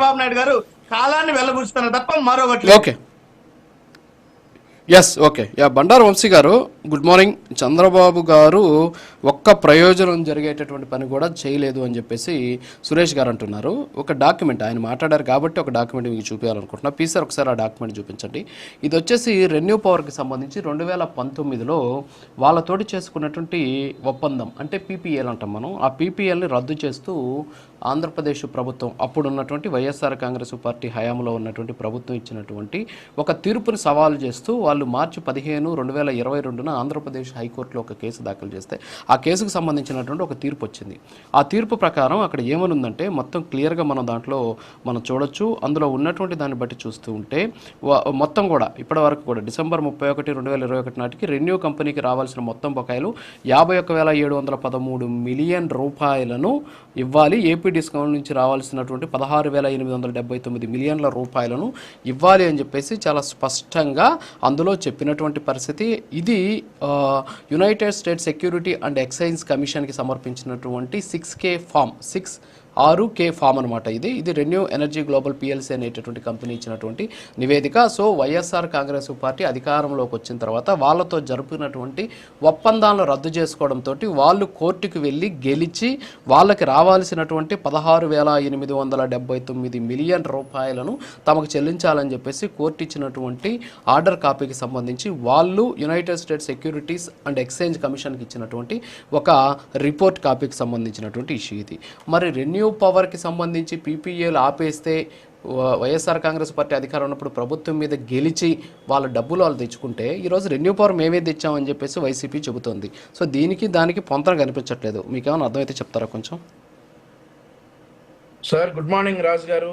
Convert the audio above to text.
చంద్రబాబు నాయుడు గారు కాలాన్ని వెళ్ళబుచ్చుతున్నారు తప్ప మరొకటి లేదు. Okay, yes, okay. Bandaru Vamsi garu, good morning. Chandrababu గారు ఒక్క ప్రయోజనం జరిగేటటువంటి పని కూడా చేయలేదు అని చెప్పేసి సురేష్ గారు అంటున్నారు. ఒక డాక్యుమెంట్ ఆయన మాట్లాడారు కాబట్టి ఒక డాక్యుమెంట్ మీకు చూపించాలనుకుంటున్నా. ప్లీజ్ సార్ ఒకసారి ఆ డాక్యుమెంట్ చూపించండి. ఇది వచ్చేసి రెన్యూ పవర్కి సంబంధించి 2019లో వాళ్ళతోటి చేసుకున్నటువంటి ఒప్పందం, అంటే పీపీఎల్ అంటాం మనం. ఆ పీపీఎల్ని రద్దు చేస్తూ ఆంధ్రప్రదేశ్ ప్రభుత్వం, అప్పుడు ఉన్నటువంటి వైఎస్ఆర్ కాంగ్రెస్ పార్టీ హయాంలో ఉన్నటువంటి ప్రభుత్వం ఇచ్చినటువంటి ఒక తీర్పుని సవాలు చేస్తూ వాళ్ళు మార్చి 15, 2022 ఆంధ్రప్రదేశ్ హైకోర్టులో ఒక కేసు దాఖలు చేస్తే ఆ కేసుకు సంబంధించినటువంటి ఒక తీర్పు వచ్చింది. ఆ తీర్పు ప్రకారం అక్కడ ఏమనుందంటే మొత్తం క్లియర్గా మనం దాంట్లో మనం చూడొచ్చు. అందులో ఉన్నటువంటి దాన్ని బట్టి చూస్తూ ఉంటే మొత్తం కూడా ఇప్పటి వరకు కూడా డిసెంబర్ 31, 2021 నాటికి రెన్యూ కంపెనీకి రావాల్సిన మొత్తం బకాయిలు 51,713 మిలియన్ రూపాయలను ఇవ్వాలి. ఏపీ డిస్కౌంట్ నుంచి రావాల్సినటువంటి 16,879 మిలియన్ల రూపాయలను ఇవ్వాలి అని చెప్పేసి చాలా స్పష్టంగా అందులో చెప్పినటువంటి పరిస్థితి. ఇది United States security and excise కమిషన్కి సమర్పించినటువంటి 6K ఫామ్, 6K ఫామ్ అనమాట. ఇది రెన్యూ ఎనర్జీ గ్లోబల్ పిఎల్సీ అనేటటువంటి కంపెనీ ఇచ్చినటువంటి నివేదిక. సో వైఎస్ఆర్ కాంగ్రెస్ పార్టీ అధికారంలోకి వచ్చిన తర్వాత వాళ్ళతో జరుపుకున్నటువంటి ఒప్పందాలను రద్దు చేసుకోవడంతో వాళ్ళు కోర్టుకు వెళ్ళి గెలిచి వాళ్ళకి రావాల్సినటువంటి 16,879 మిలియన్ రూపాయలను తమకు చెల్లించాలని చెప్పేసి కోర్టు ఇచ్చినటువంటి ఆర్డర్ కాపీకి సంబంధించి వాళ్ళు United states securities and exchange కమిషన్కి ఇచ్చినటువంటి ఒక రిపోర్ట్ కాపీకి సంబంధించినటువంటి ఇష్యూ ఇది. మరి రెన్యూ పవర్కి సంబంధించి పీపీఏలు ఆపేస్తే వైఎస్ఆర్ కాంగ్రెస్ పార్టీ అధికారం ఉన్నప్పుడు ప్రభుత్వం మీద గెలిచి వాళ్ళ డబ్బులు వాళ్ళు తెచ్చుకుంటే ఈరోజు రెన్యూ పవర్ మేమే తెచ్చామని చెప్పేసి వైసీపీ చెబుతోంది. సో దీనికి దానికి పొంతన కనిపించట్లేదు. మీకేమైనా అర్థమైతే చెప్తారా కొంచెం? సార్ గుడ్ మార్నింగ్ రాజు గారు.